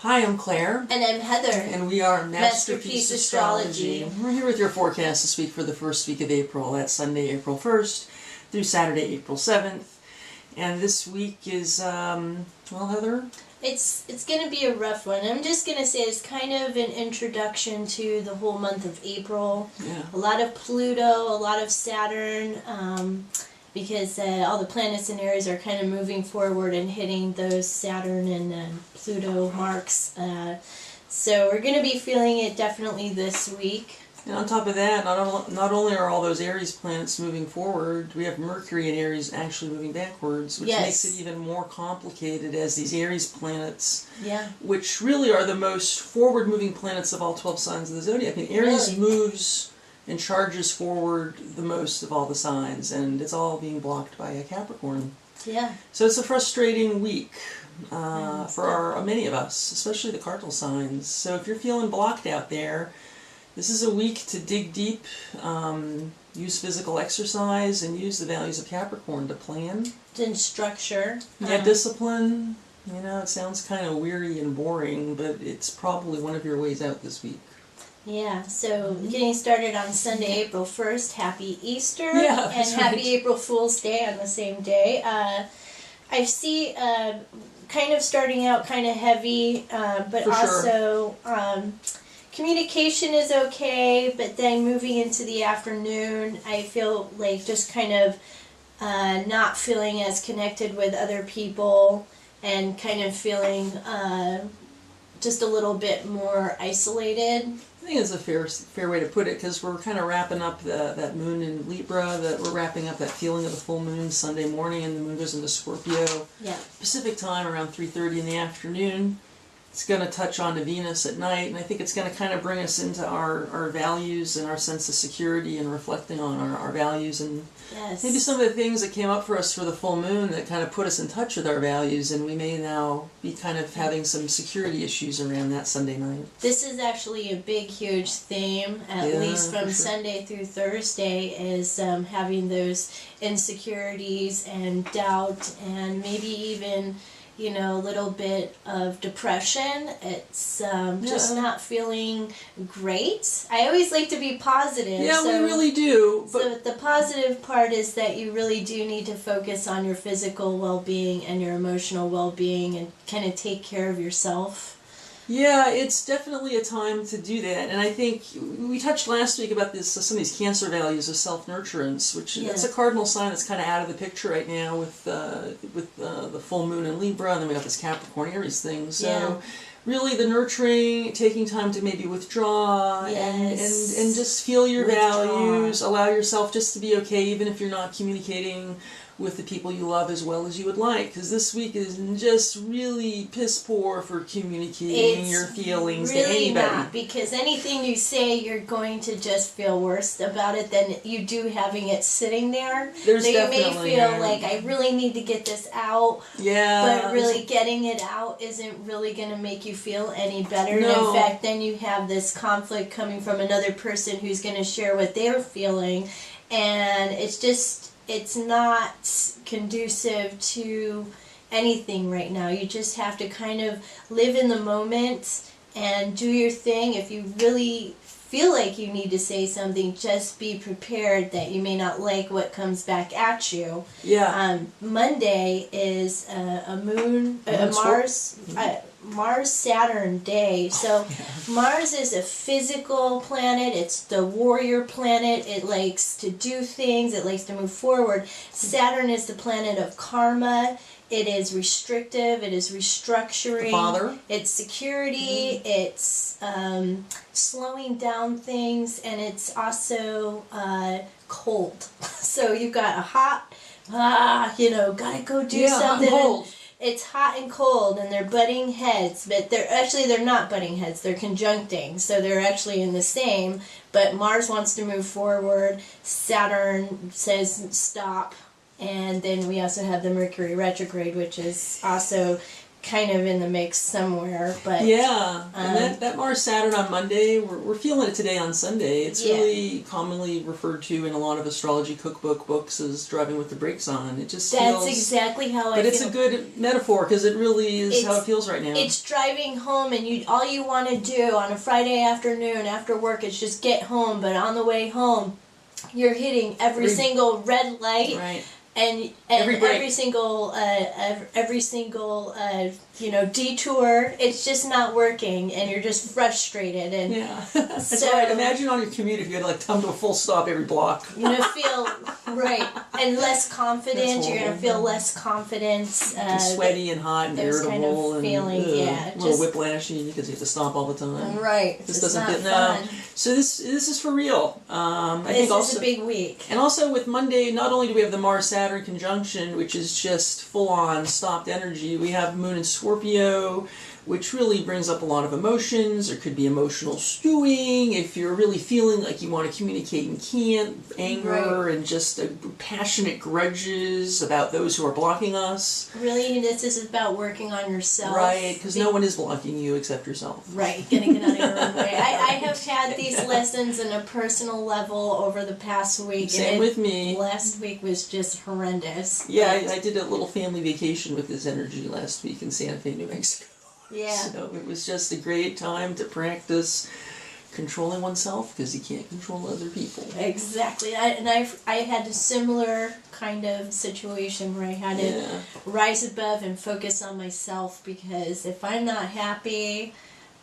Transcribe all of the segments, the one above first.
Hi, I'm Claire. And I'm Heather. And we are Masterpeace Astrology. We're here with your forecast this week for the first week of April. That's Sunday, April 1st through Saturday, April 7th. And this week is, well, Heather? It's going to be a rough one. I'm just going to say it's kind of an introduction to the whole month of April. Yeah. A lot of Pluto, a lot of Saturn, because all the planets in Aries are kind of moving forward and hitting those Saturn and Pluto marks. So we're going to be feeling it definitely this week. And on top of that, not only are all those Aries planets moving forward, we have Mercury in Aries actually moving backwards, which makes it even more complicated as these Aries planets, which really are the most forward-moving planets of all 12 signs of the zodiac. I mean, Aries moves and charges forward the most of all the signs, and it's all being blocked by a Capricorn. Yeah. So it's a frustrating week for many of us, especially the cardinal signs. So if you're feeling blocked out there, this is a week to dig deep, use physical exercise, and use the values of Capricorn to plan. And structure. Yeah, discipline. You know, it sounds kind of weary and boring, but it's probably one of your ways out this week. Yeah, so getting started on Sunday, April 1st, Happy Easter, and Happy April Fool's Day on the same day. I see kind of starting out kind of heavy, but For also communication is okay, but then moving into the afternoon, I feel like just kind of not feeling as connected with other people and kind of feeling just a little bit more isolated. I think it's a fair way to put it, because we're kind of wrapping up that moon in Libra, that we're wrapping up that feeling of the full moon Sunday morning, and the moon goes into Scorpio. Yeah. Pacific time around 3:30 in the afternoon. It's going to touch onto Venus at night, and I think it's going to kind of bring us into our values and our sense of security and reflecting on our values and maybe some of the things that came up for us for the full moon that kind of put us in touch with our values, and we may now be kind of having some security issues around that Sunday night. This is actually a big, huge theme, at least from Sunday through Thursday, is having those insecurities and doubt and maybe even a little bit of depression. It's just not feeling great. I always like to be positive. Yeah, we really do. So the positive part is that you really do need to focus on your physical well-being and your emotional well-being and kind of take care of yourself. Yeah, it's definitely a time to do that, and I think we touched last week about some of these Cancer values of self-nurturance, which that's a cardinal sign that's kind of out of the picture right now with the full moon in Libra, and then we got this Capricorn Aries thing. So really, the nurturing, taking time to maybe withdraw and just feel your values, allow yourself just to be okay, even if you're not communicating with the people you love as well as you would like, because this week is just really piss poor for communicating your feelings to anybody. Not, because anything you say, you're going to just feel worse about it than you do having it sitting there. There's so you may definitely feel like, I really need to get this out, but really getting it out isn't really going to make you feel any better. No. In fact, then you have this conflict coming from another person who's going to share what they're feeling, and it's not conducive to anything right now. You just have to kind of live in the moment and do your thing. If you really feel like you need to say something, just be prepared that you may not like what comes back at you. Yeah. Monday is a Mars-Saturn day. So Mars is a physical planet. It's the warrior planet. It likes to do things. It likes to move forward. Saturn is the planet of karma. It is restrictive. It is restructuring. The father. It's security. It's slowing down things, and it's also cold. So you've got a hot, gotta go do something. Hot and cold. It's hot and cold, and they're butting heads, but they're not butting heads. They're conjuncting, so they're actually in the same. But Mars wants to move forward. Saturn says stop. And then we also have the Mercury retrograde, which is also kind of in the mix somewhere, but and that Mars Saturn on Monday, we're feeling it today on Sunday. It's really commonly referred to in a lot of astrology cookbook books as driving with the brakes on. It just that's exactly how I feel. But it's a good metaphor because it really is how it feels right now. It's driving home, and all you want to do on a Friday afternoon after work is just get home. But on the way home, you're hitting every single red light. Right. And every single detour, it's just not working, and you're just frustrated. And that's right. Imagine on your commute if you had to come to a full stop every block. You're gonna feel and less confident. You're gonna feel less confidence. Sweaty and hot and irritable kind of feeling, and a little whiplashy because you have to stop all the time. Right. This doesn't fit now. So this is for real. I think this is a big week. And also with Monday, not only do we have the Mars Saturn conjunction, which is just full on stopped energy, we have Moon in Scorpio, which really brings up a lot of emotions. There could be emotional stewing if you're really feeling like you want to communicate and can't, anger and just passionate grudges about those who are blocking us. Really, this is about working on yourself. Right, because no one is blocking you except yourself. Right, getting it out of your own way. I have had these lessons on a personal level over the past week. Same with me. Last week was just horrendous. Yeah, I did a little family vacation with this energy last week in Santa Fe, New Mexico. Yeah. So it was just a great time to practice controlling oneself because you can't control other people. Exactly. I had a similar kind of situation where I had to rise above and focus on myself, because if I'm not happy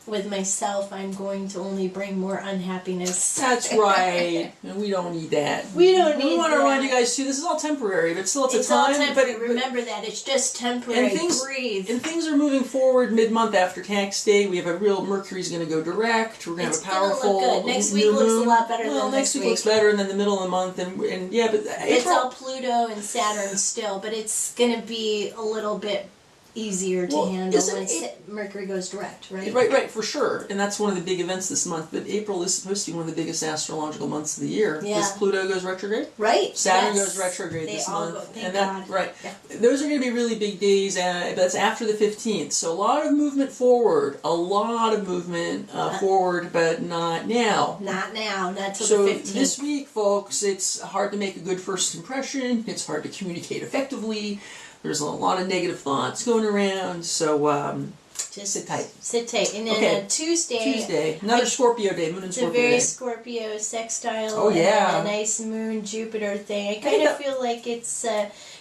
with myself, I'm going to only bring more unhappiness. That's right. And we don't need that. We want to remind you guys too, this is all temporary, but still it's a all time. Temporary. Remember that. It's just temporary. Breathe. And things are moving forward mid-month after tax day. We have a real Mercury's going to go direct. We're going to have a powerful look good. Next week looks a lot better than next week. Looks better, and then the middle of the month. And but April, it's all Pluto and Saturn still, but it's going to be a little bit easier to handle when Mercury goes direct, right? Right, for sure. And that's one of the big events this month. But April is supposed to be one of the biggest astrological months of the year. Yeah. Because Pluto goes retrograde. Right. Saturn goes retrograde this month. Thank God. Right. Yeah. Those are going to be really big days, but that's after the 15th. So a lot of movement forward. Forward, but not now. Not now. Not till the 15th. So this week, folks, it's hard to make a good first impression. It's hard to communicate effectively. There's a lot of negative thoughts going around, so just sit tight. Sit tight. And then Tuesday, another Scorpio day, Moon and Scorpio day. It's a very Scorpio sextile. Oh, yeah. And a nice Moon Jupiter thing. I kind of feel like it's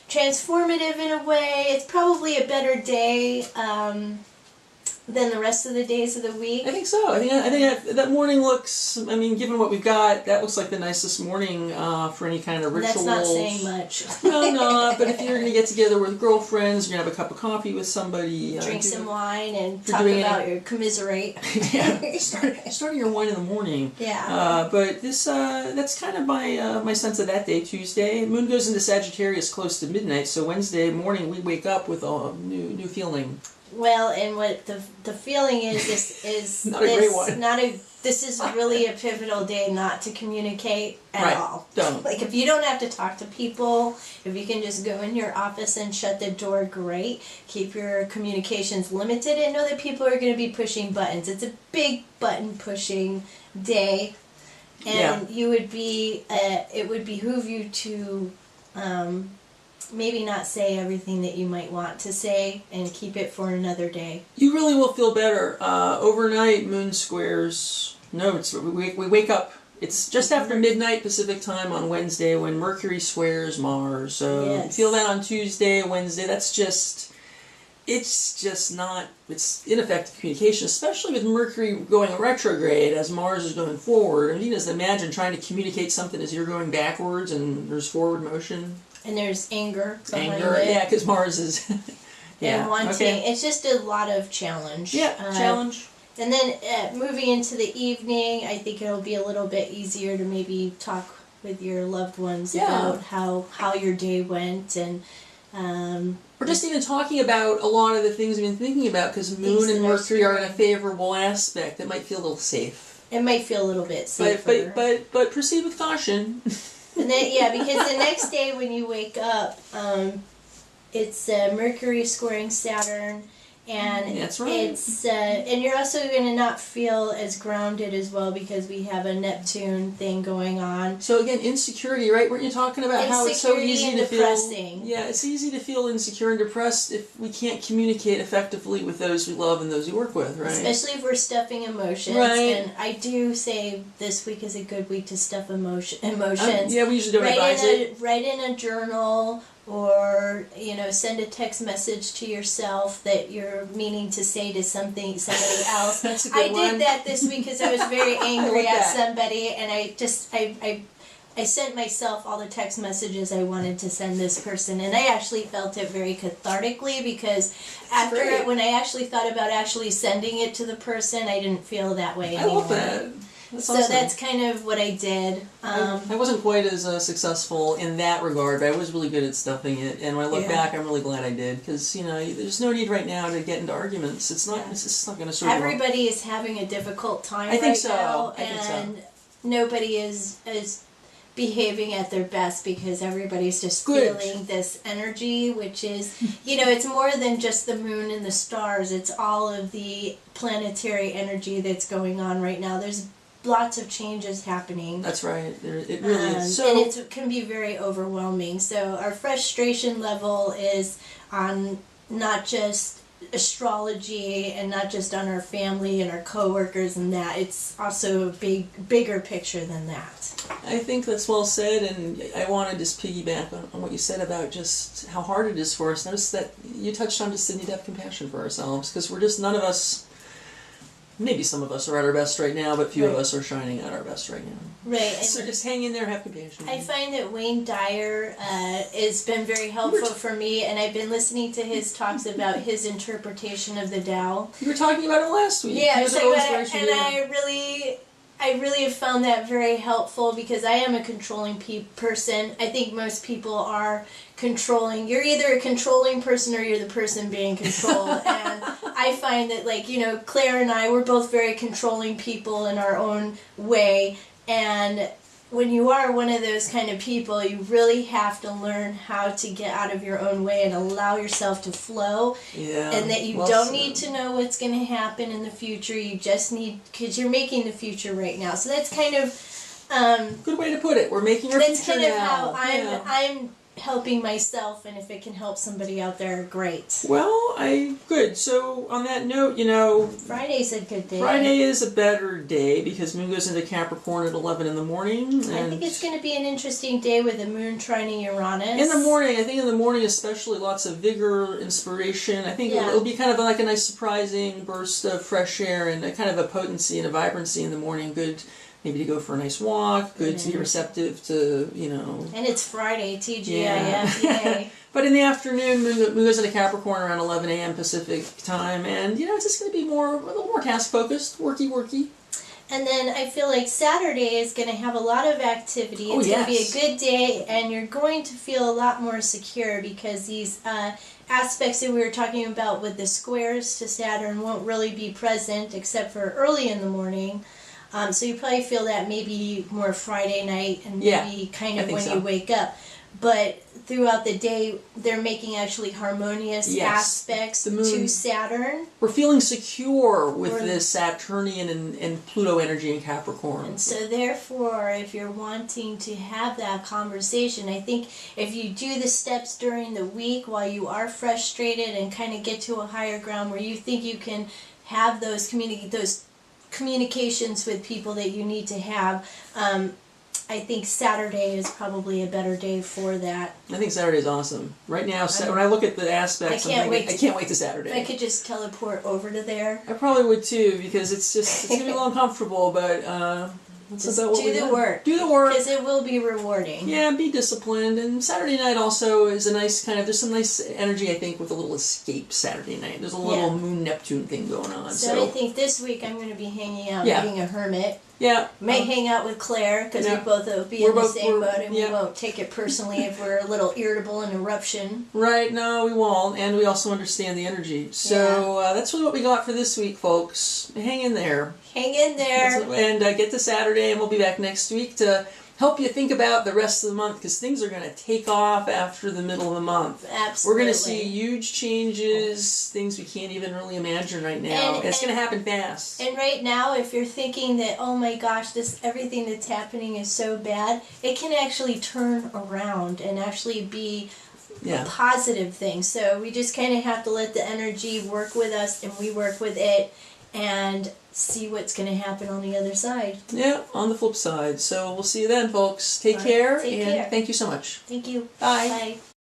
transformative in a way. It's probably a better day than the rest of the days of the week. I think so. I think that morning looks, given what we've got, that looks like the nicest morning for any kind of rituals. That's not saying much. No, but if you're going to get together with girlfriends, you're going to have a cup of coffee with somebody. Drink some wine and talk about your commiserate. Yeah, starting your wine in the morning. Yeah. But that's kind of my sense of that day, Tuesday. Moon goes into Sagittarius close to midnight, so Wednesday morning we wake up with a new feeling. Well, and what the feeling is, this is not a great one. This is really a pivotal day not to communicate at all. Don't. Like, if you don't have to talk to people, if you can just go in your office and shut the door, great. Keep your communications limited and know that people are going to be pushing buttons. It's a big button pushing day, and you would be it would behoove you to maybe not say everything that you might want to say and keep it for another day. You really will feel better. Overnight, Moon squares. No, we wake up. It's just after midnight Pacific time on Wednesday when Mercury squares Mars. So you feel that on Tuesday, Wednesday. It's ineffective communication, especially with Mercury going retrograde as Mars is going forward. I mean, you just imagine trying to communicate something as you're going backwards and there's forward motion. And there's anger behind it. Yeah, because Mars is... and wanting. It's just a lot of challenge. Yeah, challenge. And then moving into the evening, I think it'll be a little bit easier to maybe talk with your loved ones about how your day went, and or just even talking about a lot of the things we've been thinking about, because Moon and Mercury are in a favorable aspect. It might feel a little safe. It might feel a little bit safer. But proceed with caution. And then, because the next day when you wake up, it's Mercury squaring Saturn, And that's right. It's and you're also going to not feel as grounded as well because we have a Neptune thing going on. So again, insecurity, right? Weren't you talking about how it's so easy to depressing. feel? Yeah, it's easy to feel insecure and depressed if we can't communicate effectively with those we love and those we work with, right? Especially if we're stuffing emotions. Right. And I do say this week is a good week to stuff emotions. Yeah, we usually don't advise it. Write in a journal. Or, send a text message to yourself that you're meaning to say to somebody else. That's a good one. I did that this week because I was very angry at somebody, and I sent myself all the text messages I wanted to send this person, and I actually felt it very cathartically because when I actually thought about actually sending it to the person, I didn't feel that way anymore. I love that. That's so awesome. That's kind of what I did. I wasn't quite as successful in that regard, but I was really good at stuffing it. And when I look back, I'm really glad I did because there's no need right now to get into arguments. It's not. It's just not going to serve. Everybody is having a difficult time now. I think so. Nobody is behaving at their best because everybody's just feeling this energy, which is, it's more than just the moon and the stars. It's all of the planetary energy that's going on right now. There's lots of changes happening. That's right. It really is. And it can be very overwhelming. So our frustration level is on not just astrology and not just on our family and our coworkers and that. It's also a bigger picture than that. I think that's well said, and I want to just piggyback on what you said about just how hard it is for us. Notice that you touched on just the need to have compassion for ourselves because we're just none of us. Maybe some of us are at our best right now, but few of us are shining at our best right now. Right. So just hang in there, have compassion. I find that Wayne Dyer has been very helpful for me, and I've been listening to his talks about his interpretation of the Tao. You were talking about it last week. Yeah, I was talking about it, and I really have found that very helpful because I am a controlling person. I think most people are controlling. You're either a controlling person or you're the person being controlled. And I find that, Claire and I, we're both very controlling people in our own way. And when you are one of those kind of people, you really have to learn how to get out of your own way and allow yourself to flow. Yeah. And that you don't need to know what's going to happen in the future. You just need, because you're making the future right now. So that's kind of... good way to put it. We're making our future now. That's kind of how I'm helping myself, and if it can help somebody out there, great. Well, good. So on that note, Friday's a good day. Friday is a better day because Moon goes into Capricorn at 11 in the morning. I think it's going to be an interesting day with the Moon trining Uranus. In the morning especially, lots of vigor, inspiration. I think it'll be kind of like a nice surprising burst of fresh air and a kind of a potency and a vibrancy in the morning. Good. Maybe to go for a nice walk, good to be receptive to, And it's Friday, TGIF, yay. But in the afternoon, Moon goes into Capricorn around 11 a.m. Pacific time, and, it's just going to be a little more task-focused, worky. And then I feel like Saturday is going to have a lot of activity. It's going to be a good day, and you're going to feel a lot more secure because these aspects that we were talking about with the squares to Saturn won't really be present except for early in the morning. So you probably feel that maybe more Friday night and maybe kind of when you wake up. But throughout the day, they're making actually harmonious aspects to Saturn. We're feeling secure with this Saturnian and Pluto energy in Capricorn. And so therefore, if you're wanting to have that conversation, I think if you do the steps during the week while you are frustrated and kind of get to a higher ground where you think you can have those communications with people that you need to have, I think Saturday is probably a better day for that. I think Saturday is awesome. Right now, when I look at the aspects, I can't wait to Saturday. If I could just teleport over to there. I probably would too, because it's going to be a little uncomfortable, but just do the work. Do the work. Because it will be rewarding. Yeah, be disciplined. And Saturday night also is a nice there's some nice energy, I think, with a little escape Saturday night. There's a little Moon-Neptune thing going on. So I think this week I'm going to be hanging out, being a hermit. Yeah. May hang out with Claire, because we both will be in the same boat, and we won't take it personally if we're a little irritable and eruption. Right, no, we won't. And we also understand the energy. So that's really what we got for this week, folks. Hang in there. Hang in there. And get to Saturday, and we'll be back next week to help you think about the rest of the month, because things are going to take off after the middle of the month. Absolutely. We're going to see huge changes, things we can't even really imagine right now. And it's going to happen fast. And right now, if you're thinking that, oh my gosh, everything that's happening is so bad, it can actually turn around and actually be a positive thing. So we just kind of have to let the energy work with us, and we work with it, and see what's going to happen on the other side. Yeah, on the flip side. So we'll see you then, folks. Take care, Take care. Thank you so much. Thank you. Bye. Bye.